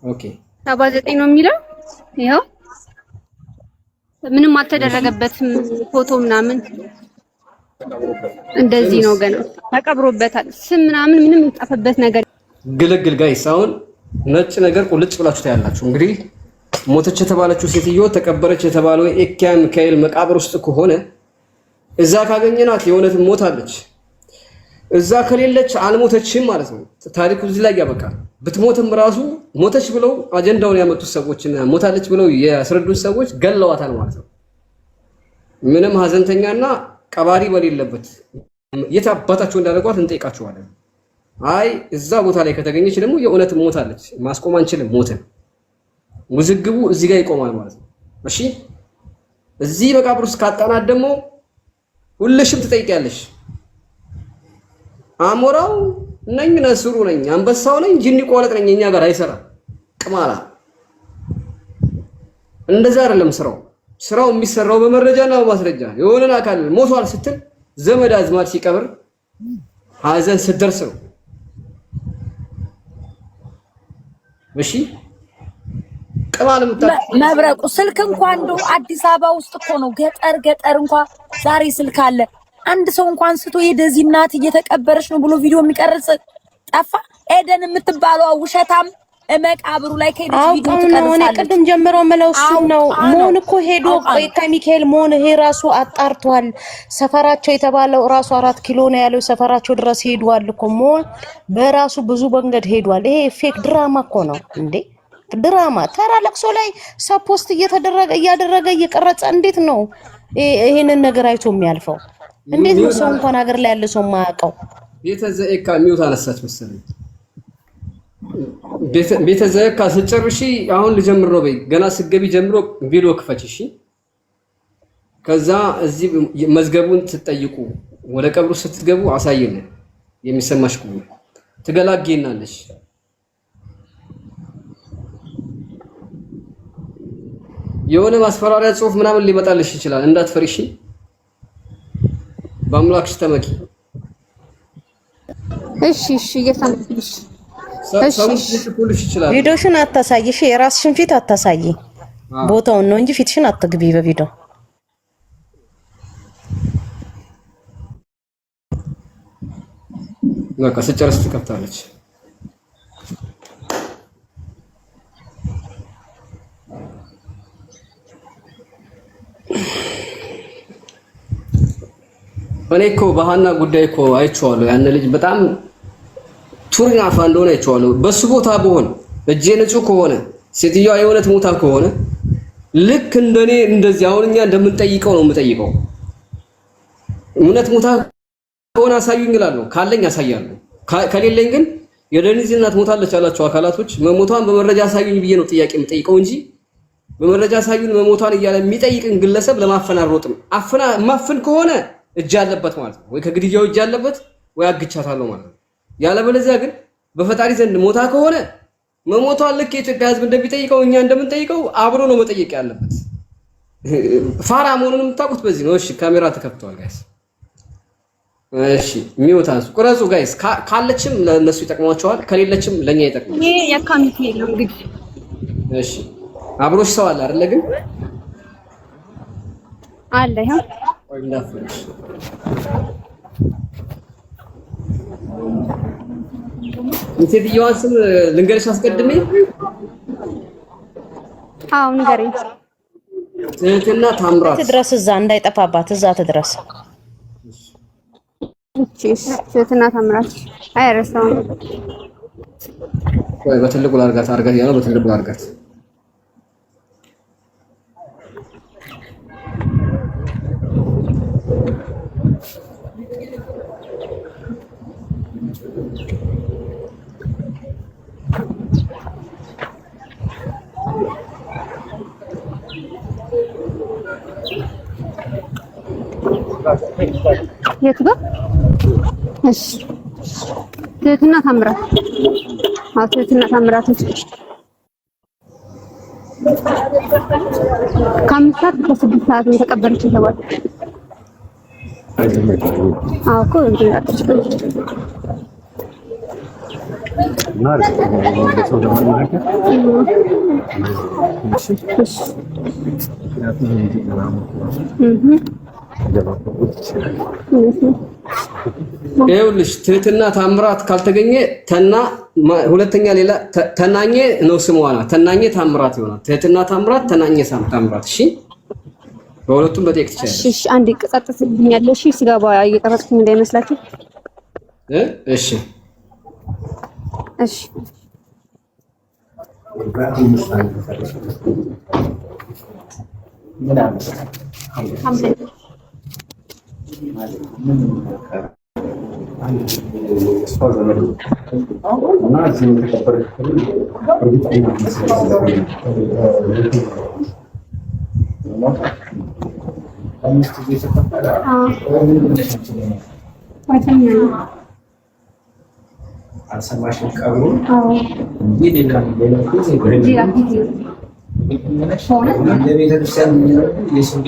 ኦኬ 79 ነው የሚለው ይሄው ምንም አልተደረገበትም ፎቶ ምናምን እንደዚህ ነው ገና ተቀብሮበታል ስም ምናምን ምንም የጻፈበት ነገር ግልግል ጋይስ አሁን ነጭ ነገር ቁልጭ ብላችሁ ታያላችሁ እንግዲህ ሞተች የተባለችው ሴትዮ ተቀበረች የተባለው ኤኪያ ሚካኤል መቃብር ውስጥ ከሆነ እዛ ካገኘናት የእውነት ሞታለች እዛ ከሌለች አልሞተችም ማለት ነው ታሪኩ እዚህ ላይ ያበቃል ብትሞትም ራሱ ሞተች ብለው አጀንዳውን ያመጡት ሰዎችና ሞታለች ብለው ያስረዱት ሰዎች ገለዋታል ማለት ነው ምንም ሀዘንተኛና ቀባሪ በሌለበት የት አባታቸው እንዳደረጓት እንጠይቃቸዋለን አይ እዛ ቦታ ላይ ከተገኘች ደግሞ የእውነት ሞታለች ማስቆም አንችልም ሞትን ውዝግቡ እዚህ ጋር ይቆማል ማለት ነው እሺ እዚህ መቃብር ውስጥ ካጣናት ደግሞ ሁልሽም ትጠይቂያለሽ አሞራው ነኝ ነስሩ ነኝ አንበሳው ነኝ ጂኒ ቆለጥ ነኝ እኛ ጋር አይሰራ ቅማላ እንደዛ አይደለም ስራው የሚሰራው በመረጃና በማስረጃ የሆነን አካል ሞቷል ስትል ዘመድ አዝማድ ሲቀብር ሀዘን ስትደርስ ነው እሺ መብረቁ ስልክ እንኳን እንደው አዲስ አበባ ውስጥ እኮ ነው ገጠር እንኳን ዛሬ ስልክ አለ አንድ ሰው እንኳን ስቶ የደዚህ እናት እየተቀበረች ነው ብሎ ቪዲዮ የሚቀርጽ ጠፋ ኤደን የምትባለው ውሸታም መቃብሩ ላይ ከሄደች ቪዲዮ ትቀርጻለች ቅድም ጀምሮ መለውሱ ነው ሞን እኮ ሄዶ ቆይታ ሚካኤል ሞን ይሄ ራሱ አጣርቷል ሰፈራቸው የተባለው ራሱ 4 ኪሎ ነው ያለው ሰፈራቸው ድረስ ሄዷል እኮ ሞን በራሱ ብዙ መንገድ ሄዷል ይሄ ፌክ ድራማ እኮ ነው እንዴ ድራማ ተራ ለቅሶ ላይ ሰፖስት እያደረገ እየቀረጸ እንዴት ነው ይሄንን ነገር አይቶ የሚያልፈው እንዴት ነው ሰው እንኳን ሀገር ላይ ያለ ሰው ማያውቀው ቤተዘይካ ሚውት አነሳች መሰለኝ ቤተዘይካ ስጨርሺ አሁን ልጀምር ነው በይ ገና ስገቢ ጀምሮ ቪዲዮ ክፈች እሺ ከዛ እዚህ መዝገቡን ትጠይቁ ወደ ቀብሩ ስትገቡ አሳየን የሚሰማሽ ቁም ትገላግይናለሽ የሆነ ማስፈራሪያ ጽሁፍ ምናምን ሊመጣልሽ ይችላል እንዳትፈሪሽ በአምላክሽ ተመኪ እሺ እየሰማሁሽ እሺ ቪዲዮሽን አታሳይሽ የራስሽን ፊት አታሳይ ቦታውን ነው እንጂ ፊትሽን አትግቢ በቪዲዮ በቃ ስጨርስ ትከፍታለች እኔ እኮ በሃና ጉዳይ እኮ አይቼዋለሁ ያን ልጅ በጣም ቱርናፋ እንደሆነ አይቼዋለሁ በሱ ቦታ በሆነ እጄ ንጹህ ከሆነ ሴትዮዋ የእውነት ሞታ ከሆነ ልክ እንደኔ እንደዚህ አሁን እኛ እንደምንጠይቀው ነው የምጠይቀው እውነት ሞታ ከሆነ አሳዩኝ እላለሁ ካለኝ አሳያለሁ ከሌለኝ ግን የደኒዝ እናት ሞታለች ያላችሁ አካላቶች መሞቷን በመረጃ አሳዩኝ ብዬ ነው ጥያቄ የምጠይቀው እንጂ በመረጃ አሳዩኝ መሞቷን እያለ የሚጠይቅን ግለሰብ ለማፈን አልሮጥም አፈና ማፈን ከሆነ እጅ አለበት ማለት ነው ወይ ከግድያው እጅ አለበት ወይ አግቻታለሁ ማለት ነው ያለበለዚያ ግን በፈጣሪ ዘንድ ሞታ ከሆነ መሞቷን ልክ የኢትዮጵያ ሕዝብ እንደሚጠይቀው እኛ እንደምንጠይቀው አብሮ ነው መጠየቅ ያለበት ፋራ መሆኑን የምታውቁት በዚህ ነው እሺ ካሜራ ተከፍቷል ጋይስ እሺ ሚውታንስ ቁረጹ ጋይስ ካለችም ለነሱ ይጠቅማቸዋል ከሌለችም ለኛ ይጠቅማል ይሄ የካሚቴ ነው እንግዲህ እሺ አብሮሽ ሰው አለ አይደል ግን አለ ይሄ ወይ እንዳፈሽ የሴትዮዋን ስም ልንገርሽ አስቀድሜ አዎ ንገረኝ ትህትና ታምራት ትድረስ እዛ እንዳይጠፋባት እዛ ትድረስ እቺ ትህትና ታምራት አይረሳው ወይ በትልቁ አርጋት ያለው በትልቁ አርጋት የት ጋር እሺ ትህትና ታምራት ትህትና ታምራት ከአምስት ሰዓት ከስድስት ሰዓት የተቀበረች ተባለ አዎ እኮ እንዴ ይኸውልሽ ትህትና ታምራት ካልተገኘ ሁለተኛ ሌላ ተናኘ ነው ስሟ ናት። ተናኘ ታምራት ይሆናል። ትህትና ታምራት፣ ተናኘ ታምራት። እሺ በሁለቱም በጤቅ ትችላለሽ። እሺ አንዴ ቀጣጥብኛለሽ። እሺ ስጋባ እየቀረጥኩኝ እንዳይመስላችሁ። እሺ እሺ አልሰማሽም? ቀብሩ እንዴ ለቤተክርስቲያን የሰው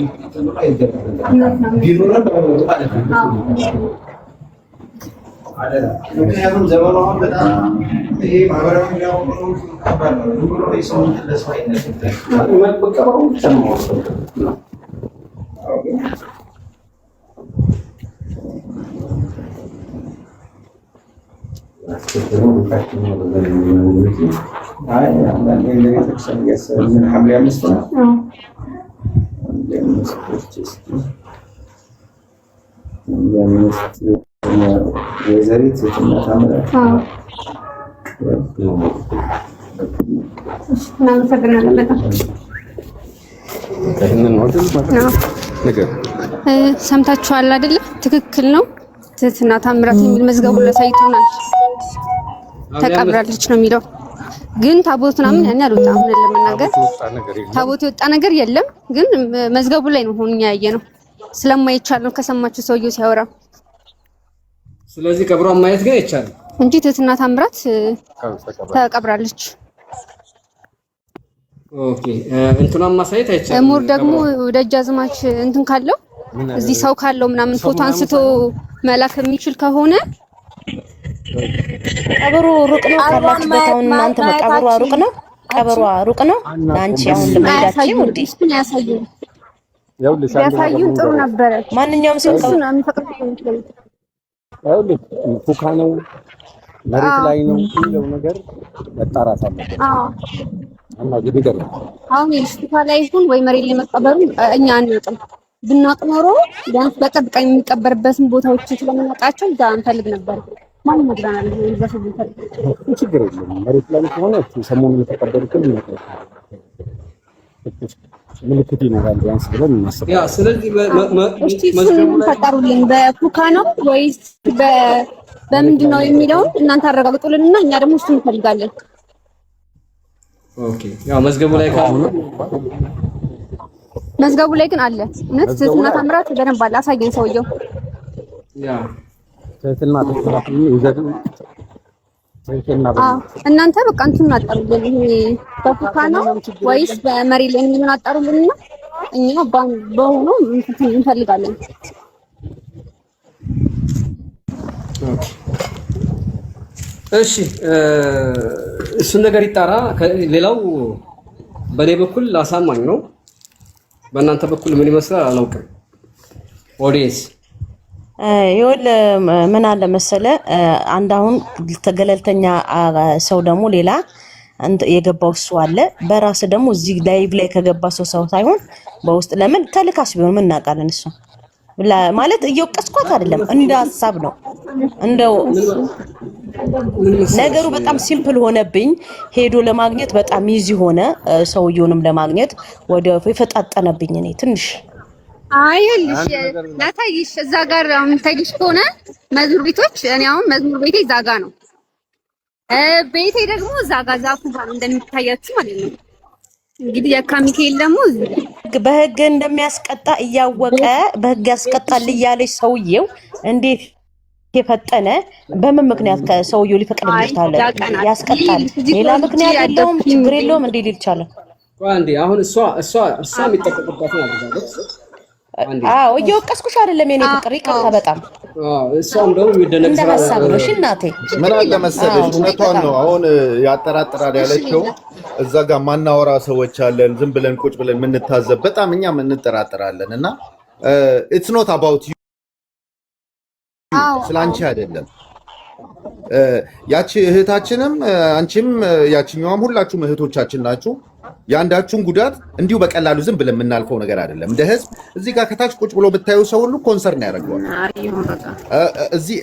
ምክንያቱም ዘመኑ አሁን በጣም ይሄ ማህበራዊ የዘሪት ተማምራት ሰምታችኋል አይደለ? ትክክል ነው። ትህትና ታምራት የሚል መዝገቡ ለሳይቶናል። ተቀብራለች ነው የሚለው። ግን ታቦት ምናምን ያኔ አልወጣም። ምን ለመናገር ታቦት የወጣ ነገር የለም። ግን መዝገቡ ላይ ነው ሆኖኛ ያየነው። ስለማይቻል ነው ከሰማችሁ ሰውየው ሲያወራ። ስለዚህ ቀብሯን ማየት ግን አይቻልም እንጂ ትህትና ታምራት ተቀብራለች። ኦኬ እንትናን ማሳየት አይቻልም። ሙር ደግሞ ደጃዝማች እንትን ካለው እዚህ ሰው ካለው ምናምን ፎቶ አንስቶ መላክ የሚችል ከሆነ ቀብሩ ሩቅ ነው ካላችሁበት አሁን እናንተ መቃብሩ ሩቅ ነው። ቀብሩ ሩቅ ነው። አንቺ አሁን ለማይዳችሁ ወዲ ያሳዩን ጥሩ ነበረ። ማንኛውም ሰው እሱን አንፈቅድ ፉካ ነው መሬት ላይ ነው የሚለው ነገር መጣራት አለበት። እና ግድገር አሁን ፉካ ላይ ይሁን ወይ መሬት ላይ መቀበሩ እኛ አንወጣም። ብናውቅ ኖሮ ቢያንስ በቀጥታ የሚቀበርበትን ቦታዎች ስለምናውቃቸው እዛ እንፈልግ ነበር። ማን መግራናል ይዘፈው ይፈልግ ችግር የለም። መሬት ላይ ከሆነ ሰሞኑን የተቀበሩትን ምልክት ይኖራል ቢያንስ ብለን እናስባለን። ያ ስለዚህ መዝገቡ ፈጠሩልን በፉካ ነው ወይስ በምንድን ነው የሚለውን እናንተ አረጋግጡልንና እኛ ደግሞ እሱን እንፈልጋለን። ኦኬ ያው መዝገቡ ላይ ካለ መዝገቡ ላይ ግን አለ። እውነት ትህትና ታምራት በደንብ አለ። አሳየን ሰውየው። ያ ትህትና ታምራት ይዘዱ እናንተ በቃ እንትን አጣሩልን። ይሄ በፉካ ነው ወይስ በመሬት ላይ ምን አጣሩልንና እኛ በሆኑ እንፈልጋለን። ኦኬ እሺ እሱን ነገር ይጣራ። ሌላው በኔ በኩል አሳማኝ ነው። በእናንተ በኩል ምን ይመስላል አላውቅም። ኦዲየንስ ይወል ምን አለ መሰለ አንድ አሁን ተገለልተኛ ሰው ደግሞ ሌላ የገባው እሱ አለ። በራስ ደግሞ እዚህ ላይቭ ላይ ከገባ ሰው ሳይሆን በውስጥ ለምን ተልካስ ቢሆን ምን እናውቃለን። እሱ ማለት እየወቀስኳት አይደለም፣ እንደ ሐሳብ ነው። እንደው ነገሩ በጣም ሲምፕል ሆነብኝ። ሄዶ ለማግኘት በጣም ኢዚ ሆነ። ሰውየውንም ለማግኘት ወደ ፈጣጠነብኝ እኔ ትንሽ አይልሽ ላታይሽ እዛ ጋር አሁን ታይሽ ከሆነ መዝሙር ቤቶች እኔ አሁን መዝሙር ቤቴ እዛ ጋር ነው። ቤቴ ደግሞ እዛ ጋር ዛፉ ጋር ነው እንደሚታያችሁ ማለት ነው። እንግዲህ የካ ሚካኤል ደግሞ በህግ እንደሚያስቀጣ እያወቀ በህግ ያስቀጣል እያለች ሰውየው እንዴት የፈጠነ በምን ምክንያት ከሰውየው ሊፈቅድልሽ ታለ ያስቀጣል? ሌላ ምክንያት የለውም፣ ችግር የለውም እንዴ ሊል ይችላል። አንዴ አሁን እሷ የሚጠቀቅባት ነው አድርጋለች አዎ እየወቀስኩሽ አይደለም የኔ ፍቅር ይቅርታ በጣም እሷ እንደውም የሚደነቅ እንደ ሀሳብ ነው። እሺ እናቴ ምን አለ መሰለሽ እውነቷን ነው። አሁን ያጠራጥራል ያለችው እዛ ጋር ማናወራ ሰዎች አለን ዝም ብለን ቁጭ ብለን የምንታዘብ በጣም እኛም እንጠራጥራለን እና it's not about you ስላንቺ አይደለም። ያቺ እህታችንም አንቺም ያቺኛውም ሁላችሁም እህቶቻችን ናችሁ። ያንዳችሁን ጉዳት እንዲሁ በቀላሉ ዝም ብለን የምናልፈው ነገር አይደለም። እንደ ህዝብ እዚህ ጋር ከታች ቁጭ ብሎ ብታዩ ሰው ሁሉ ኮንሰርን ያደርገዋል።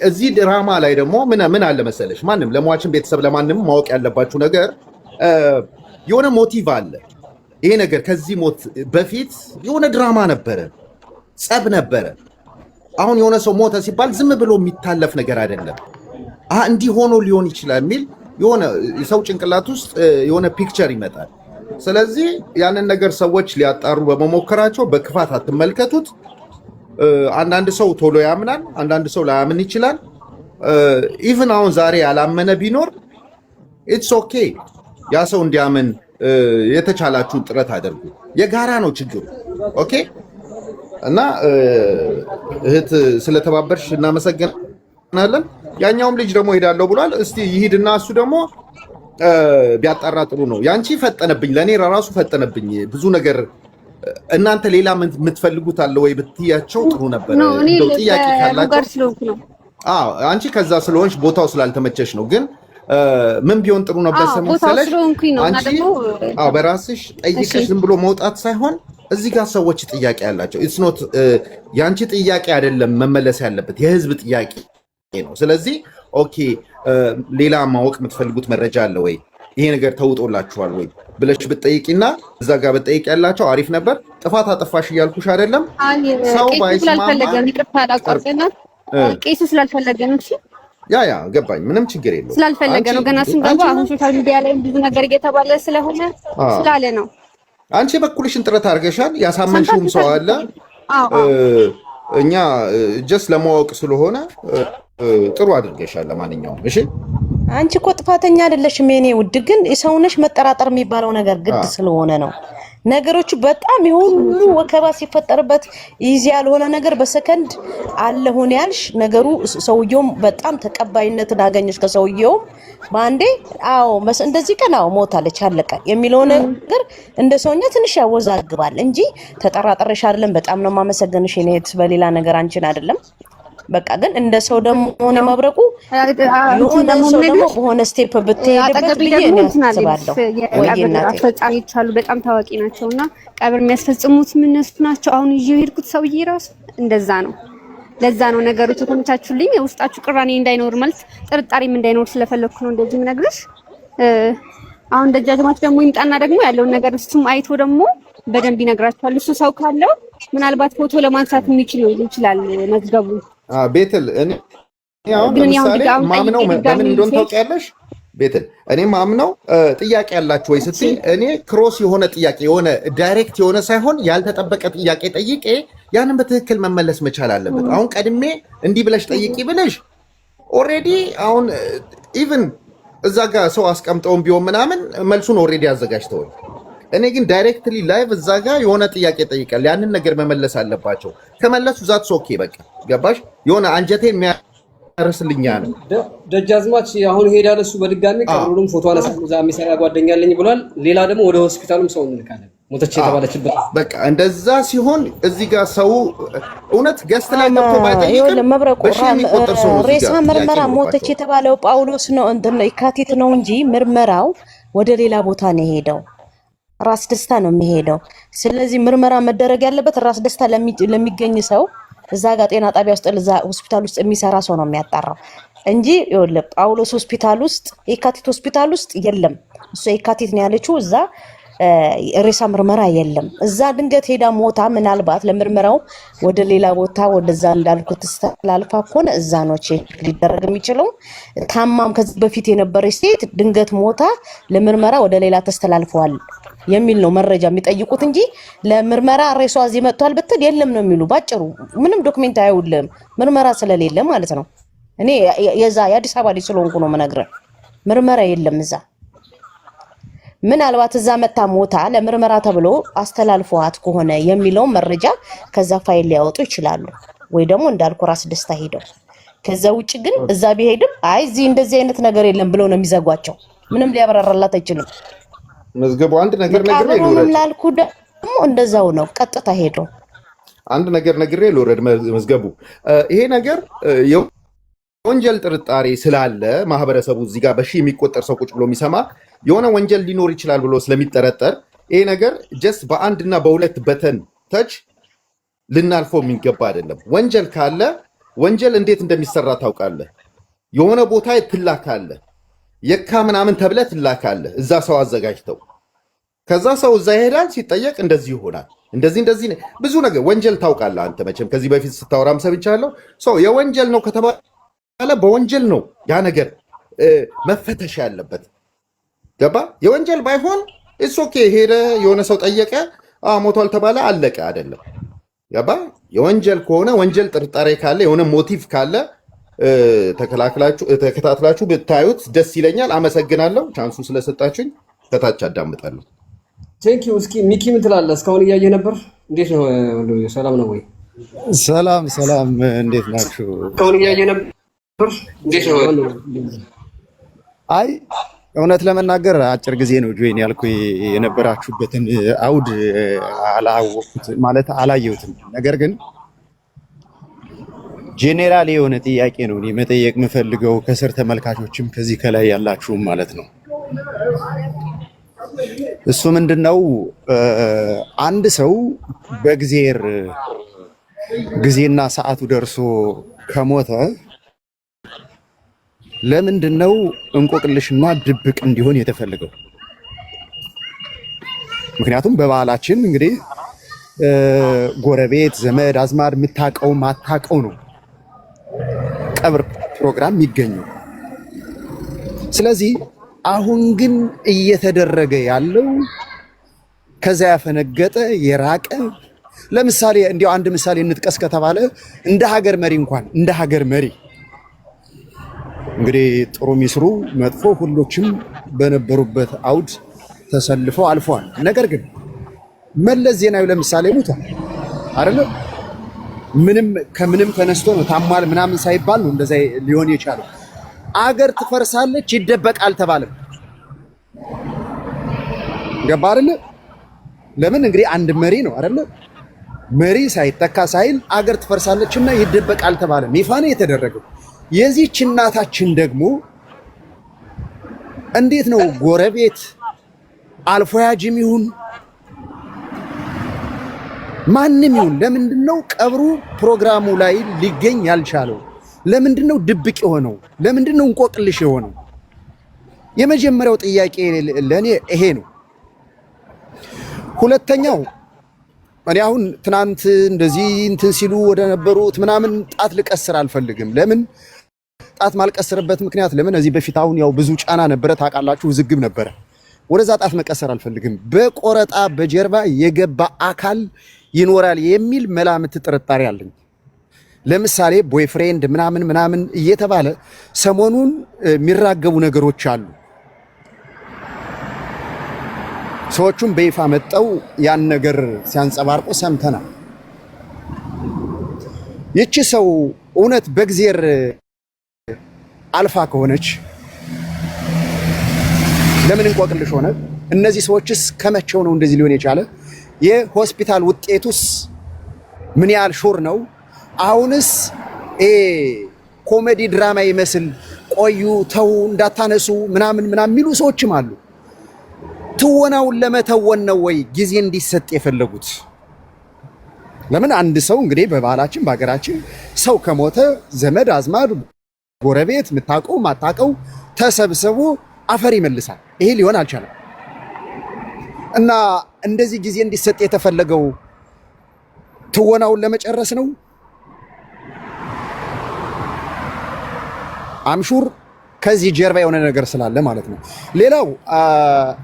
እዚህ ድራማ ላይ ደግሞ ምን አለ መሰለሽ ማንም ለሟችን ቤተሰብ ለማንም ማወቅ ያለባችሁ ነገር የሆነ ሞቲቭ አለ። ይሄ ነገር ከዚህ ሞት በፊት የሆነ ድራማ ነበረ፣ ጸብ ነበረ። አሁን የሆነ ሰው ሞተ ሲባል ዝም ብሎ የሚታለፍ ነገር አይደለም። እንዲህ ሆኖ ሊሆን ይችላል የሚል የሆነ የሰው ጭንቅላት ውስጥ የሆነ ፒክቸር ይመጣል። ስለዚህ ያንን ነገር ሰዎች ሊያጣሩ በመሞከራቸው በክፋት አትመልከቱት። አንዳንድ ሰው ቶሎ ያምናል፣ አንዳንድ ሰው ላያምን ይችላል። ኢቭን አሁን ዛሬ ያላመነ ቢኖር ኢትስ ኦኬ። ያ ሰው እንዲያምን የተቻላችሁን ጥረት አድርጉ። የጋራ ነው ችግሩ። ኦኬ። እና እህት ስለተባበርሽ እናመሰግናለን። ያኛውም ልጅ ደግሞ ሄዳለሁ ብሏል። እስቲ ይሂድና እሱ ደግሞ ቢያጣራ ጥሩ ነው። ያንቺ ፈጠነብኝ፣ ለኔ ራሱ ፈጠነብኝ ብዙ ነገር። እናንተ ሌላ የምትፈልጉት አለ ወይ ብትያቸው ጥሩ ነበር። እንደው ጥያቄ ካላችሁ አንቺ ከዛ ስለሆንሽ ቦታው ስላልተመቸሽ ነው። ግን ምን ቢሆን ጥሩ ነበር መሰለሽ አንቺ በራስሽ ጠይቀሽ ዝም ብሎ መውጣት ሳይሆን እዚህ ጋር ሰዎች ጥያቄ ያላቸው ኢትስ ኖት ያንቺ ጥያቄ አይደለም መመለስ ያለበት የህዝብ ጥያቄ ነው። ስለዚህ ኦኬ ሌላ ማወቅ የምትፈልጉት መረጃ አለ ወይ ይሄ ነገር ተውጦላችኋል ወይ ብለሽ ብትጠይቂና እዛ ጋር ብትጠይቂ ያላቸው አሪፍ ነበር። ጥፋት አጠፋሽ እያልኩሽ አይደለም። ሰው ባይስማማ ቄሱ ስላልፈለገ ነው። እሺ ያ ገባኝ። ምንም ችግር የለውም። ስላልፈለገ ነው። ገና ስንገባ አሁን ሶሻል ሚዲያ ላይ ብዙ ነገር እየተባለ ስለሆነ ስላለ ነው። አንቺ በኩልሽን ጥረት አድርገሻል። ያሳመንሽውም ሰው አለ። እኛ ጀስት ለማወቅ ስለሆነ ጥሩ አድርገሻል። ለማንኛውም እሺ አንቺ እኮ ጥፋተኛ አይደለሽም የኔ ውድ። ግን የሰውነሽ መጠራጠር የሚባለው ነገር ግድ ስለሆነ ነው። ነገሮቹ በጣም የሁሉ ወከባ ሲፈጠርበት ይዚ ያልሆነ ነገር በሰከንድ አለሆነ ያልሽ ነገሩ ሰውየውም በጣም ተቀባይነትን አገኘሽ ከሰውየውም ባንዴ እንደዚህ ቀናው ሞታለች አለቀ የሚለው ነገር እንደ ሰውኛ ትንሽ ያወዛግባል እንጂ ተጠራጥረሽ አይደለም። በጣም ነው ማመሰግንሽ የኔ እህት፣ በሌላ ነገር አንቺን አይደለም። በቃ ግን እንደ ሰው ደግሞ ሆነ መብረቁ የሆነ ሰው ደግሞ በሆነ ስቴፕ ብትሄድበት ብዬ ነው አስባለሁ። አስፈጻሚዎች አሉ በጣም ታዋቂ ናቸውና ቀብር የሚያስፈጽሙት እነሱ ናቸው። አሁን ይዤው ሄድኩት ሰውዬ ራሱ እንደዛ ነው። ለዛ ነው ነገሮች ተመቻቹልኝ። ውስጣችሁ ቅራኔ እንዳይኖር ማለት ጥርጣሬም እንዳይኖር ስለፈለኩ ነው እንደዚህ ምነግርሽ። አሁን ደጃዝማች ደግሞ ይምጣና ደግሞ ያለውን ነገር እሱም አይቶ ደግሞ በደንብ ይነግራችኋል። እሱ ሰው ካለው ምናልባት ፎቶ ለማንሳት የሚችል ይችላል መዝገቡ ቤትል እኔ አሁን ለምሳሌ ማምነው በምን እንደሆነ ታውቂያለሽ ቤትል? እኔ ማምነው ጥያቄ ያላችሁ ወይ ስትይ እኔ ክሮስ የሆነ ጥያቄ የሆነ ዳይሬክት የሆነ ሳይሆን ያልተጠበቀ ጥያቄ ጠይቄ ያንን በትክክል መመለስ መቻል አለበት። አሁን ቀድሜ እንዲህ ብለሽ ጠይቂ ብለሽ ኦሬዲ አሁን ኢቭን እዛ ጋር ሰው አስቀምጠውን ቢሆን ምናምን መልሱን ኦሬዲ አዘጋጅተውኝ እኔ ግን ዳይሬክትሊ ላይቭ እዛ ጋር የሆነ ጥያቄ ጠይቃል። ያንን ነገር መመለስ አለባቸው። ከመለሱ ዛትስ ኦኬ በቃ ገባሽ? የሆነ አንጀቴን የሚያርስልኛ ነው። ደጃዝማች አሁን ሄዳል እሱ በድጋሚ ቀብሩንም ፎቶ አነሳለሁ እዛ የሚሰራ ጓደኛ አለኝ ብሏል። ሌላ ደግሞ ወደ ሆስፒታሉም ሰው እንልካለን ሞተች የተባለችበት በቃ እንደዛ ሲሆን እዚህ ጋር ሰው እውነት ገስት ላይ መጥቶ ባይጠይቅም ሬሳ ምርመራ ሞተች የተባለው ጳውሎስ ነው እንትን የካቲት ነው እንጂ ምርመራው ወደ ሌላ ቦታ ነው የሄደው። ራስ ደስታ ነው የሚሄደው። ስለዚህ ምርመራ መደረግ ያለበት ራስ ደስታ ለሚገኝ ሰው እዛ ጋር ጤና ጣቢያ ውስጥ እዛ ሆስፒታል ውስጥ የሚሰራ ሰው ነው የሚያጣራው እንጂ ይኸውልህ ጳውሎስ ሆስፒታል ውስጥ የካቲት ሆስፒታል ውስጥ የለም። እሱ የካቲት ነው ያለችው። እዛ ሬሳ ምርመራ የለም። እዛ ድንገት ሄዳ ሞታ ምናልባት ለምርመራው ወደ ሌላ ቦታ ወደዛ እንዳልኩት ተላልፋ ከሆነ እዛ ነው ቼክ ሊደረግ የሚችለው። ታማም ከዚህ በፊት የነበረች ሴት ድንገት ሞታ ለምርመራ ወደ ሌላ ተስተላልፈዋል የሚል ነው መረጃ የሚጠይቁት እንጂ ለምርመራ ሬሷ እዚህ መጥቷል ብትል የለም ነው የሚሉ። ባጭሩ ምንም ዶክመንት አይውልም ምርመራ ስለሌለ ማለት ነው። እኔ የዛ የአዲስ አበባ ልጅ ስለሆንኩ ነው የምነግርህ። ምርመራ የለም እዛ ምናልባት እዛ መታ ሞታ ለምርመራ ተብሎ አስተላልፈዋት ከሆነ የሚለው መረጃ ከዛ ፋይል ሊያወጡ ይችላሉ፣ ወይ ደግሞ እንዳልኩ ራስ ደስታ ሄደው። ከዛ ውጭ ግን እዛ ቢሄድም አይ እዚህ እንደዚህ አይነት ነገር የለም ብለው ነው የሚዘጓቸው። ምንም ሊያበራራላት አይችልም። መዝገቡ አንድ ነገር ነግሬ ነው ላልኩ ደግሞ እንደዛው ነው ቀጥታ ሄዶ አንድ ነገር ነግሬ ልወረድ። መዝገቡ ይሄ ነገር የወንጀል ጥርጣሬ ስላለ ማህበረሰቡ እዚህ ጋር በሺህ የሚቆጠር ሰው ቁጭ ብሎ የሚሰማ የሆነ ወንጀል ሊኖር ይችላል ብሎ ስለሚጠረጠር ይሄ ነገር ጀስት በአንድና በሁለት በተን ተች ልናልፈው የሚገባ አይደለም። ወንጀል ካለ ወንጀል እንዴት እንደሚሰራ ታውቃለህ። የሆነ ቦታ ትላካለህ፣ የካ ምናምን ተብለህ ትላካለህ። እዛ ሰው አዘጋጅተው ከዛ ሰው እዛ ይሄዳል፣ ሲጠየቅ እንደዚህ ይሆናል። እንደዚህ ብዙ ነገር ወንጀል ታውቃለህ አንተ መቼም ከዚህ በፊት ስታወራም ሰምቻለሁ። ሰው የወንጀል ነው ከተባለ በወንጀል ነው ያ ነገር መፈተሽ ያለበት። ገባ? የወንጀል ባይሆን እሱ ኦኬ ሄደ የሆነ ሰው ጠየቀ ሞቷል ተባለ አለቀ አይደለም። ገባ? የወንጀል ከሆነ ወንጀል ጥርጣሬ ካለ የሆነ ሞቲቭ ካለ ተከታትላችሁ ብታዩት ደስ ይለኛል። አመሰግናለሁ ቻንሱ ስለሰጣችሁኝ። ከታች አዳምጣለሁ። ቴንኪው። እስኪ ሚኪ ምን ትላለህ? እስካሁን እያየህ ነበር። እንዴት ነው? ሰላም ነው ወይ? ሰላም፣ እንዴት ናችሁ? እስካሁን እያየህ ነበር። እንዴት ነው? አይ እውነት ለመናገር አጭር ጊዜ ነው ጆይን ያልኩ የነበራችሁበትን አውድ አላወቅኩት ማለት አላየሁትም። ነገር ግን ጄኔራል የሆነ ጥያቄ ነው እኔ መጠየቅ የምፈልገው ከስር ተመልካቾችም ከዚህ ከላይ ያላችሁም ማለት ነው። እሱ ምንድነው አንድ ሰው በእግዚአብሔር ጊዜና ሰዓቱ ደርሶ ከሞተ ለምንድነው እንቆቅልሽና ድብቅ እንዲሆን የተፈለገው? ምክንያቱም በባህላችን እንግዲህ ጎረቤት፣ ዘመድ አዝማድ የምታውቀው ማታውቀው ነው ቀብር ፕሮግራም የሚገኘው። ስለዚህ አሁን ግን እየተደረገ ያለው ከዛ ያፈነገጠ የራቀ ለምሳሌ እንዲያው አንድ ምሳሌ እንጥቀስ ከተባለ እንደ ሀገር መሪ እንኳን እንደ ሀገር መሪ እንግዲህ ጥሩ ሚስሩ መጥፎ ሁሎችም በነበሩበት አውድ ተሰልፈው አልፈዋል። ነገር ግን መለስ ዜናዊ ለምሳሌ ሞቷል አይደለ? ከምንም ተነስቶ ነው ታሟል ምናምን ሳይባል ነው እንደዛ ሊሆን የቻለው። አገር ትፈርሳለች ይደበቃል ተባለም። ገባ አይደለ? ለምን እንግዲህ አንድ መሪ ነው አይደለ? መሪ ሳይተካ ሳይል አገር ትፈርሳለችና ይደበቃል ተባለም። ይፋ ነው የተደረገው። የዚህች እናታችን ደግሞ እንዴት ነው ጎረቤት አልፎ ያጅም ይሁን ማንም ይሁን ለምንድነው ቀብሩ ፕሮግራሙ ላይ ሊገኝ ያልቻለው? ለምንድነው ድብቅ የሆነው? ለምንድነው እንቆቅልሽ የሆነው? የመጀመሪያው ጥያቄ ለኔ ይሄ ነው። ሁለተኛው እኔ አሁን ትናንት እንደዚህ እንትን ሲሉ ወደ ነበሩት ምናምን ጣት ልቀስር አልፈልግም። ለምን ጣት ማልቀስርበት ምክንያት ለምን እዚህ በፊት አሁን ያው ብዙ ጫና ነበረ ታውቃላችሁ፣ ውዝግብ ነበረ። ወደዛ ጣት መቀሰር አልፈልግም። በቆረጣ በጀርባ የገባ አካል ይኖራል የሚል መላምት ጥርጣሬ አለኝ። ለምሳሌ ቦይፍሬንድ ምናምን እየተባለ ሰሞኑን የሚራገቡ ነገሮች አሉ። ሰዎቹም በይፋ መጠው ያን ነገር ሲያንጸባርቁ ሰምተናል። ይቺ ሰው እውነት በእግዚአብሔር አልፋ ከሆነች ለምን እንቆቅልሽ ሆነ? እነዚህ ሰዎችስ ከመቼው ነው እንደዚህ ሊሆን የቻለ? የሆስፒታል ውጤቱስ ምን ያህል ሹር ነው? አሁንስ ኮሜዲ ድራማ ይመስል ቆዩ ተው እንዳታነሱ ምናምን የሚሉ ሰዎችም አሉ። ትወናውን ለመተወን ነው ወይ ጊዜ እንዲሰጥ የፈለጉት? ለምን አንድ ሰው እንግዲህ በባህላችን በሀገራችን ሰው ከሞተ ዘመድ አዝማድ ጎረቤት የምታውቀው ማታውቀው ተሰብስቦ አፈር ይመልሳል። ይሄ ሊሆን አልቻለም እና እንደዚህ ጊዜ እንዲሰጥ የተፈለገው ትወናውን ለመጨረስ ነው። አምሹር ከዚህ ጀርባ የሆነ ነገር ስላለ ማለት ነው። ሌላው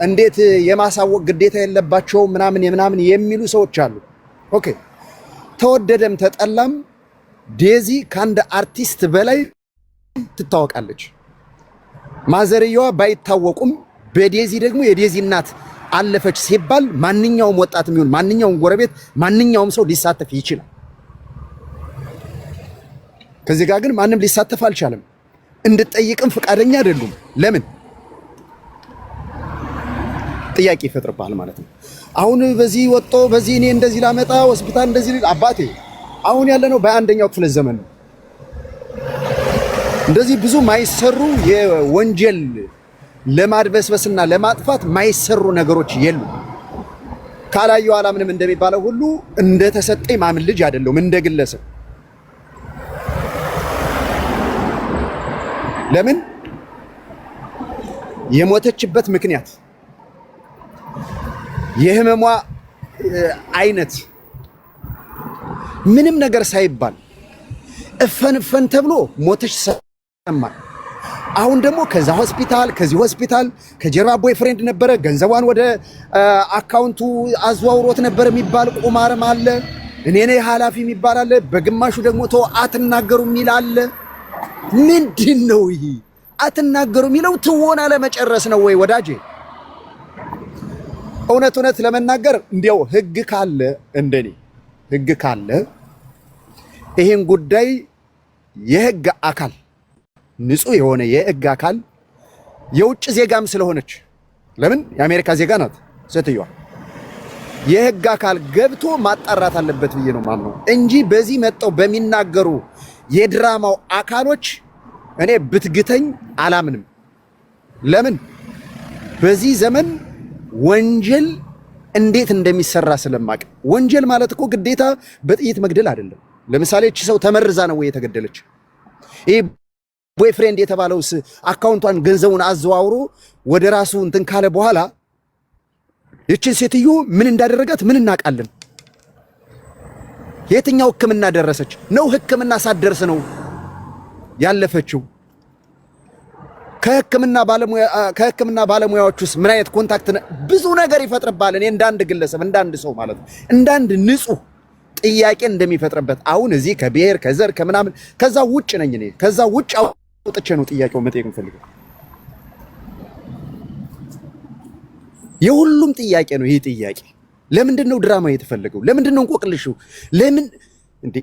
እንዴት የማሳወቅ ግዴታ የለባቸው ምናምን የሚሉ ሰዎች አሉ። ኦኬ ተወደደም ተጠላም ዴዚ ከአንድ አርቲስት በላይ ትታወቃለች። ማዘርያዋ ባይታወቁም በዴዚ ደግሞ የዴዚ እናት አለፈች ሲባል ማንኛውም ወጣት የሚሆን ማንኛውም ጎረቤት ማንኛውም ሰው ሊሳተፍ ይችላል። ከዚህ ጋር ግን ማንም ሊሳተፍ አልቻለም። እንድትጠይቅም ፈቃደኛ አይደሉም። ለምን? ጥያቄ ይፈጥርብሃል ማለት ነው። አሁን በዚህ ወጥቶ በዚህ እኔ እንደዚህ ላመጣ ሆስፒታል እንደዚህ አባቴ አሁን ያለነው በአንደኛው ክፍለ ዘመን ነው። እንደዚህ ብዙ ማይሰሩ የወንጀል ለማድበስበስና ለማጥፋት ማይሰሩ ነገሮች የሉ። ካላየው አላምንም እንደሚባለው ሁሉ እንደተሰጠኝ ማምን ልጅ አይደለም እንደግለሰብ። ለምን የሞተችበት ምክንያት የህመሟ አይነት ምንም ነገር ሳይባል እፈን ተብሎ ሞተች ሰማል። አሁን ደግሞ ከዛ ሆስፒታል ከዚህ ሆስፒታል ከጀርባ ቦይፍሬንድ ነበረ ገንዘቧን ወደ አካውንቱ አዘዋውሮት ነበር የሚባል ቁማርም አለ። እኔ ነኝ ኃላፊ የሚባል አለ። በግማሹ ደግሞ ተው አትናገሩ የሚል አለ። ምንድነው ይሄ? አትናገሩ የሚለው ትወና ለመጨረስ ነው ወይ ወዳጄ? እውነት ለመናገር እንዲያው ህግ ካለ እንደኔ ህግ ካለ ይሄን ጉዳይ የህግ አካል ንጹህ የሆነ የህግ አካል የውጭ ዜጋም ስለሆነች ለምን የአሜሪካ ዜጋ ናት ሴትዮዋ የህግ አካል ገብቶ ማጣራት አለበት ብዬ ነው ማምነው እንጂ በዚህ መጣው በሚናገሩ የድራማው አካሎች እኔ ብትግተኝ አላምንም። ለምን በዚህ ዘመን ወንጀል እንዴት እንደሚሰራ ስለማቅ። ወንጀል ማለት እኮ ግዴታ በጥይት መግደል አይደለም። ለምሳሌ እቺ ሰው ተመርዛ ነው ወይ የተገደለች? ይሄ ቦይፍሬንድ የተባለውስ አካውንቷን ገንዘቡን አዘዋውሮ ወደ ራሱ እንትን ካለ በኋላ እቺን ሴትዮ ምን እንዳደረጋት ምን እናውቃለን? የትኛው ህክምና ደረሰች ነው? ህክምና ሳትደርስ ነው ያለፈችው። ከህክምና ባለሙያዎች ውስጥ ምን አይነት ኮንታክት ብዙ ነገር ይፈጥርባል። እኔ እንዳንድ ግለሰብ እንዳንድ ሰው ማለት ነው እንዳንድ ንጹህ ጥያቄ እንደሚፈጥርበት አሁን እዚህ ከብሔር ከዘር ከምናምን ከዛ ውጭ ነኝ እኔ ከዛ ውጭ አውጥቼ ነው ጥያቄው መጠየቅ የምፈልገው። የሁሉም ጥያቄ ነው ይሄ ጥያቄ። ለምንድን ነው ድራማ የተፈለገው? ለምንድን ነው እንቆቅልሹ? ለምን እንዴ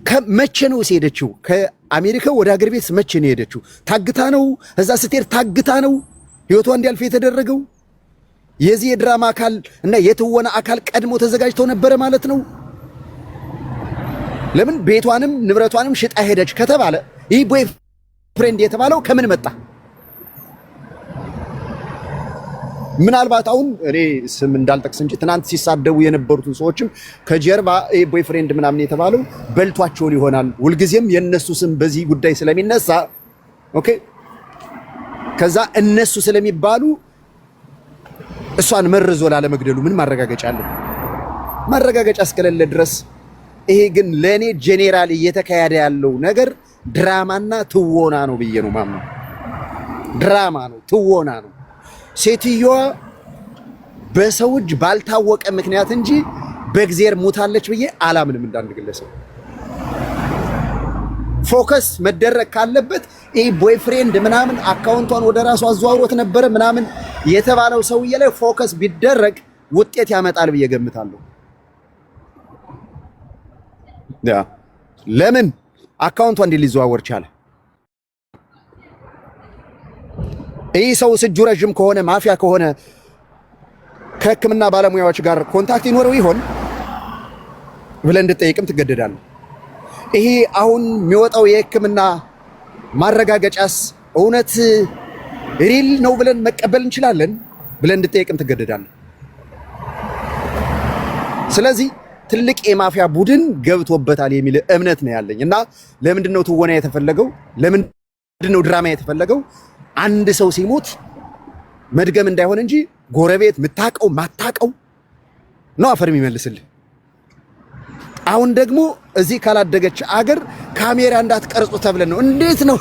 ከመቼ ነው ሄደችው? ከአሜሪካ ወደ ሀገር ቤት መቼ ነው ሄደችው? ታግታ ነው? እዛ ስትሄድ ታግታ ነው ህይወቷ እንዲያልፍ የተደረገው? የዚህ የድራማ አካል እና የትወና አካል ቀድሞ ተዘጋጅተው ነበረ ማለት ነው። ለምን ቤቷንም ንብረቷንም ሽጣ ሄደች ከተባለ ይህ ቦይ ፍሬንድ የተባለው ከምን መጣ? ምናልባት አሁን እኔ ስም እንዳልጠቅስ እንጂ ትናንት ሲሳደቡ የነበሩትን ሰዎችም ከጀርባ ቦይ ፍሬንድ ምናምን የተባለው በልቷቸው ይሆናል። ሁልጊዜም የነሱ ስም በዚህ ጉዳይ ስለሚነሳ ኦኬ፣ ከዛ እነሱ ስለሚባሉ እሷን መርዞ ላለመግደሉ ምን ማረጋገጫ አለ? ማረጋገጫ እስከሌለ ድረስ ይሄ ግን ለኔ ጄኔራል እየተካሄደ ያለው ነገር ድራማና ትወና ነው ብዬ ነው ማምነው። ድራማ ነው፣ ትወና ነው። ሴትዮዋ በሰው እጅ ባልታወቀ ምክንያት እንጂ በእግዚአብሔር ሞታለች ብዬ አላምንም። እንዳንድ ግለሰብ ፎከስ መደረግ ካለበት ይሄ ቦይፍሬንድ ምናምን አካውንቷን ወደ ራሱ አዘዋውሮት ነበረ ምናምን የተባለው ሰውዬ ላይ ፎከስ ቢደረግ ውጤት ያመጣል ብዬ ገምታለሁ። ያ ለምን አካውንቷ እንዲህ ሊዘዋወር ቻለ? ይህ ሰው እጁ ረጅም ከሆነ ማፊያ ከሆነ ከሕክምና ባለሙያዎች ጋር ኮንታክት ይኖረው ይሆን ብለን እንድጠይቅም ትገደዳለህ። ይሄ አሁን የሚወጣው የሕክምና ማረጋገጫስ እውነት ሪል ነው ብለን መቀበል እንችላለን ብለን እንድጠይቅም ትገደዳለህ። ስለዚህ ትልቅ የማፊያ ቡድን ገብቶበታል የሚል እምነት ነው ያለኝ እና ለምንድን ነው ትወና የተፈለገው? ለምንድን ነው ድራማ የተፈለገው? አንድ ሰው ሲሞት መድገም እንዳይሆን እንጂ ጎረቤት ምታቀው ማታቀው ነው አፈር የሚመልስልህ። አሁን ደግሞ እዚህ ካላደገች አገር ካሜራ እንዳትቀርጹ ተብለን ነው። እንዴት ነው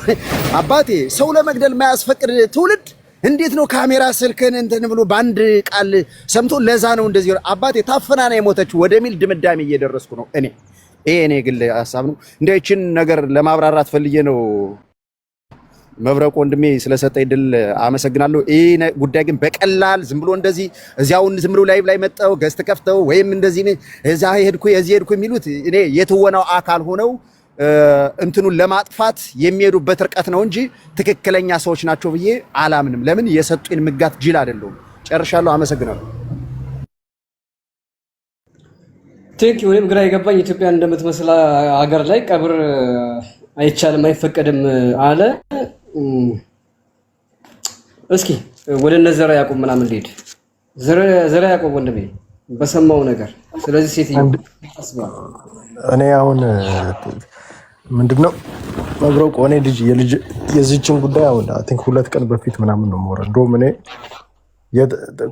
አባቴ ሰው ለመግደል ማያስፈቅድ ትውልድ እንዴት ነው ካሜራ ስልክን እንትን ብሎ በአንድ ቃል ሰምቶ ለዛ ነው እንደዚህ አባቴ ታፈና ነው የሞተችው ወደሚል ድምዳሜ እየደረስኩ ነው እኔ። ይሄ እኔ ግል ሐሳብ ነው። እንደችን ነገር ለማብራራት ፈልጌ ነው መብረቁ ወንድሜ ስለሰጠኝ ድል አመሰግናለሁ። ይሄ ጉዳይ ግን በቀላል ዝም ብሎ እንደዚህ እዚያውን ዝም ብሎ ላይቭ ላይ መጣው ገስት ከፍተው ወይም እንደዚህ እዛ ሄድኩ የዚህ ሄድኩ የሚሉት እኔ የትወናው አካል ሆነው እንትኑን ለማጥፋት የሚሄዱበት ርቀት ነው እንጂ ትክክለኛ ሰዎች ናቸው ብዬ አላምንም። ለምን የሰጡኝ ምጋት ጅል አይደለሁም። ጨርሻለሁ። አመሰግናለሁ። ቴንክ ዩ። እኔም ግራ የገባኝ ኢትዮጵያ እንደምትመስል ሀገር ላይ ቀብር አይቻልም አይፈቀድም አለ። እስኪ ወደ ነዘራ ያዕቆብ ምናምን ልሄድ። ዘራ ያዕቆብ ወንድሜ በሰማው ነገር ስለዚህ ሴትዮ እኔ አሁን ምንድነው መብረቁ እኔ ልጅ የዚችን ጉዳይ አሁን አይ ቲንክ 2 ቀን በፊት ምናምን ነው ሞረ እንደውም እኔ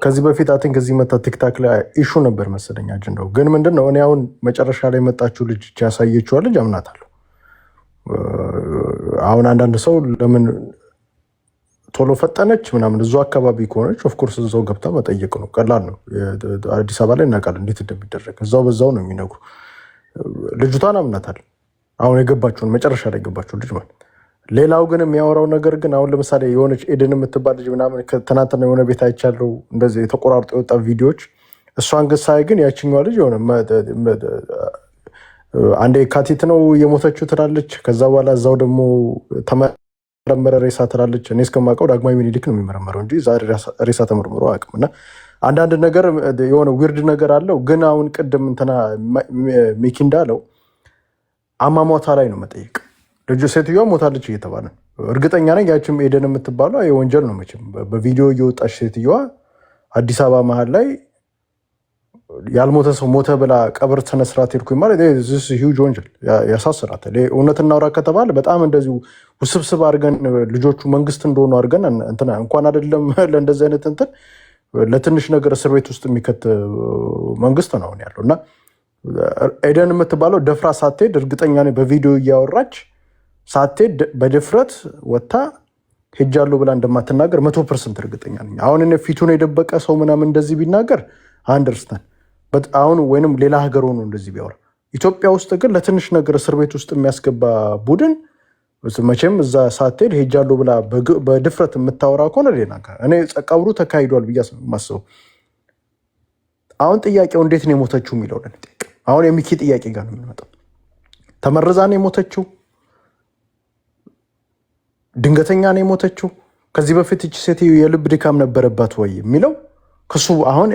ከዚህ በፊት አይ ቲንክ እዚህ መታ ቲክታክ ላይ ኢሹ ነበር መሰለኝ አጀንዳው። ግን ምንድነው እኔ አሁን መጨረሻ ላይ መጣችው ልጅ ያሳየችው ልጅ አምናታለሁ። አሁን አንዳንድ ሰው ለምን ቶሎ ፈጠነች ምናምን እዛው አካባቢ ከሆነች ኦፍ ኮርስ እዛው ገብታ መጠየቅ ነው፣ ቀላል ነው። አዲስ አበባ ላይ እናውቃለን እንዴት እንደሚደረግ፣ እዛው በዛው ነው የሚነግሩ። ልጅቷን አምናታለሁ። አሁን የገባችውን መጨረሻ ላይ የገባችው ልጅ ማለት። ሌላው ግን የሚያወራው ነገር ግን አሁን ለምሳሌ የሆነች ኤደን የምትባል ልጅ ምናምን ትናንትና የሆነ ቤት አይቻለው እንደዚህ የተቆራርጦ የወጣ ቪዲዮዎች። እሷን ግን ሳይ ግን ያችኛዋ ልጅ የሆነ አንዴ የካቲት ነው የሞተችው ትላለች። ከዛ በኋላ እዛው ደግሞ ተመረመረ ሬሳ ትላለች። እኔ እስከማውቀው ዳግማዊ ምኒልክ ነው የሚመረመረው እንጂ ዛሬ ሬሳ ተመርምሮ አያውቅም። እና አንዳንድ ነገር የሆነ ዊርድ ነገር አለው። ግን አሁን ቅድም እንትና ሚኪ እንዳለው አሟሟታ ላይ ነው መጠየቅ። ልጁ ሴትዮዋ ሞታለች እየተባለ እርግጠኛ ነኝ። ያችም ኤደን የምትባለው የወንጀል ነው መቼም በቪዲዮ እየወጣች ሴትዮዋ አዲስ አበባ መሀል ላይ ያልሞተ ሰው ሞተ ብላ ቀብር ስነስርዓት ሄድኩኝ ማለት ሂውጅ ወንጀል ያሳስራታል። እውነት እናውራ ከተባለ በጣም እንደዚሁ ውስብስብ አድርገን ልጆቹ መንግስት እንደሆኑ አድርገን እንትና እንኳን አይደለም ለእንደዚህ አይነት እንትን ለትንሽ ነገር እስር ቤት ውስጥ የሚከት መንግስት ነው ያለው። እና ኤደን የምትባለው ደፍራ ሳትሄድ እርግጠኛ ነኝ በቪዲዮ እያወራች ሳትሄድ በድፍረት ወጥታ ሄጃለሁ ብላ እንደማትናገር 100% እርግጠኛ ነኝ። አሁን እኔ ፊቱን የደበቀ ሰው ምናምን እንደዚህ ቢናገር አንደርስታንድ አሁን ወይንም ሌላ ሀገር ሆኖ እንደዚህ ቢያወራ፣ ኢትዮጵያ ውስጥ ግን ለትንሽ ነገር እስር ቤት ውስጥ የሚያስገባ ቡድን መቼም እዛ ሳትሄድ ሄጃለሁ ብላ በድፍረት የምታወራ ከሆነ ሌላ ነገር። እኔ ቀብሩ ተካሂዷል ብዬ ማስበው አሁን ጥያቄው እንዴት ነው የሞተችው የሚለው ነው። አሁን የሚኪ ጥያቄ ጋር ነው የምንመጣው። ተመርዛ ነው የሞተችው? ድንገተኛ ነው የሞተችው? ከዚህ በፊት እቺ ሴትዮ የልብ ድካም ነበረባት ወይ የሚለው ከሱ አሁን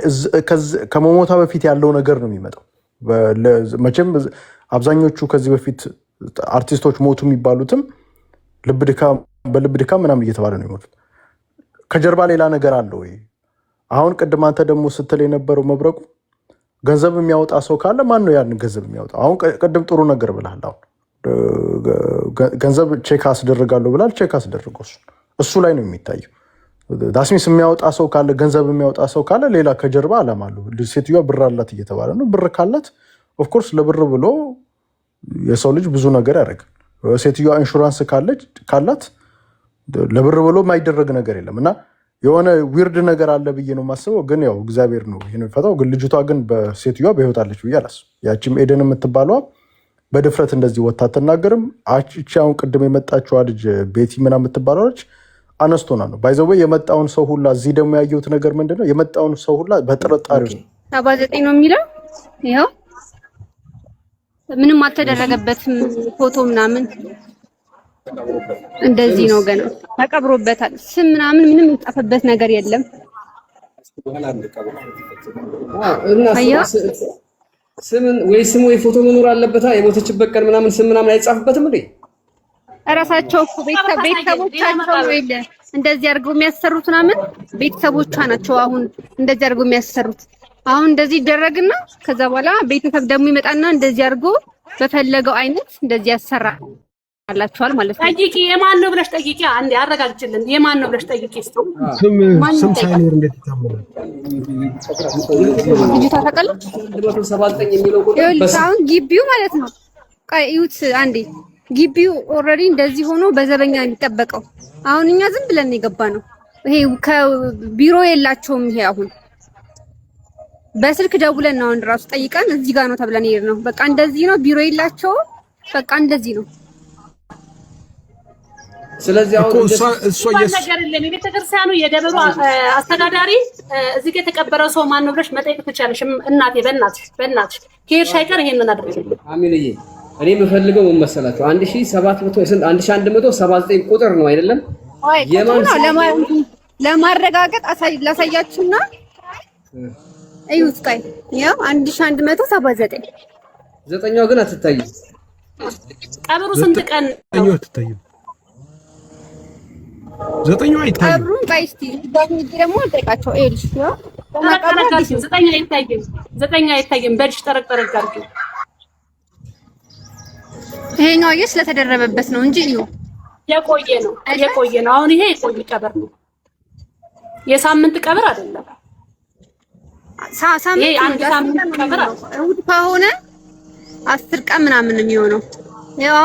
ከመሞታ በፊት ያለው ነገር ነው የሚመጣው። መቼም አብዛኞቹ ከዚህ በፊት አርቲስቶች ሞቱ የሚባሉትም በልብ ድካም ምናምን እየተባለ ነው የሞቱት። ከጀርባ ሌላ ነገር አለ ወይ? አሁን ቅድም አንተ ደግሞ ስትል የነበረው መብረቁ ገንዘብ የሚያወጣ ሰው ካለ ማን ነው ያንን ገንዘብ የሚያወጣ? አሁን ቅድም ጥሩ ነገር ብለሃል። አሁን ገንዘብ ቼክ አስደርጋለሁ ብላል። ቼክ አስደርገው እሱ ላይ ነው የሚታየው። ዳስሚስ የሚያወጣ ሰው ካለ ገንዘብ የሚያወጣ ሰው ካለ ሌላ ከጀርባ አላማ አለው። ሴትዮዋ ብር አላት እየተባለ ነው። ብር ካላት ኦፍኮርስ ለብር ብሎ የሰው ልጅ ብዙ ነገር ያደርጋል። ሴትዮዋ ኢንሹራንስ ካላት ለብር ብሎ የማይደረግ ነገር የለም። እና የሆነ ዊርድ ነገር አለ ብዬ ነው የማስበው። ግን ያው እግዚአብሔር ነው ይሄን የሚፈታው። ግን ልጅቷ ግን በሴትዮዋ በህይወት አለች ብዬ አላስብም። ያቺም ኤደን የምትባለዋ በድፍረት እንደዚህ ወታ አትናገርም። እቺ አሁን ቅድም የመጣችዋ ልጅ ቤቲ ምናምን የምትባለው ልጅ አነስቶና ነው ባይዘው የመጣውን ሰው ሁላ። እዚህ ደግሞ ያየሁት ነገር ምንድነው የመጣውን ሰው ሁላ በጥርጣሬ 79 ነው የሚለው። ይሄው ምንም አልተደረገበትም። ፎቶ ምናምን እንደዚህ ነው ገና ተቀብሮበታል። ስም ምናምን ምንም የተጻፈበት ነገር የለም። ስም ወይ ፎቶ መኖር አለበት። የሞተችበት ቀን ምናምን ስም ምናምን አይጻፍበትም እንዴ? እራሳቸው እኮ ቤተሰቦቻቸው ነው ይለ እንደዚህ አድርገው የሚያሰሩት ምናምን ቤተሰቦቿ ናቸው። አሁን እንደዚህ አድርገው የሚያሰሩት አሁን እንደዚህ ይደረግና ከዛ በኋላ ቤተሰብ ደግሞ ይመጣና እንደዚህ አድርጎ በፈለገው አይነት እንደዚህ ያሰራላችኋል ማለት ነው። ጠይቂ፣ የማን ነው ብለሽ ጠይቂ። አንዴ አረጋግጭልን፣ የማን ነው ብለሽ ጠይቂ። ስም ሳይኖር እንዴት ይታመናል? ልጅቷ ታውቃለች 179 የሚለው ቁጥር አሁን ግቢው ማለት ነው። ቆይ እዩት አንዴ ግቢው ኦልሬዲ እንደዚህ ሆኖ በዘበኛ የሚጠበቀው አሁን እኛ ዝም ብለን የገባ ነው። ይሄ ከቢሮ የላቸውም። ይሄ አሁን በስልክ ደውለን ነው አሁን ራሱ ጠይቀን እዚህ ጋር ነው ተብለን ይሄድ ነው። በቃ እንደዚህ ነው፣ ቢሮ የላቸውም። በቃ እንደዚህ ነው። ስለዚህ አሁን እሱ ነገር የለም። የቤተክርስቲያኑ የደብሩ አስተዳዳሪ እዚህ ጋር የተቀበረው ሰው ማን ነው ብለሽ መጠየቅ ትችያለሽ። እናቴ በእናትሽ ከሄድሽ አይቀር ይሄንን አድርጊልኝ። አሚንዬ እኔ የምፈልገው ምን መሰላችሁ 1779 ቁጥር ነው አይደለም? የማን ለማረጋገጥ ላሳያችሁና እዩት። ቆይ ያው 1179 ዘጠኛው ግን አትታይም። ቀብሩ ስንት ቀን ነው? አትታይም። ዘጠኛው አይታይም። ቀብሩን ቆይ እስቲ ደግሞ ጠይቃቸው። ኤልሽ ነው ዘጠኛ አይታይም። በልሽ ጠረቅ አድርጊው። ይሄኛው ስለተደረበበት ነው እንጂ እዩ የቆየ ነው። አሁን ይሄ የቆየ ቀብር ነው። የሳምንት ቀብር አይደለም። አንድ ሳምንት ቀብር እሑድ ከሆነ 10 ቀን ምናምን የሚሆነው ያው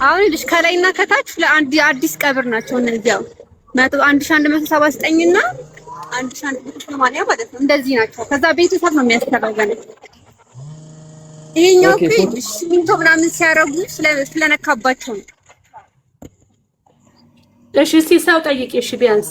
አሁን ልጅ ከላይና ከታች ለአንድ አዲስ ቀብር ናቸው እነዚያው 1179 እና 1180 ማለት ነው። እንደዚህ ናቸው። ከዛ ቤተሰብ ነው የሚያስተጋገነው። ይሄኛው ሲሚንቶ ምናምን ሲያረጉ ስለነካባቸው ነው። እሺ፣ ሰው ጠይቂ። እሺ ቢያንስ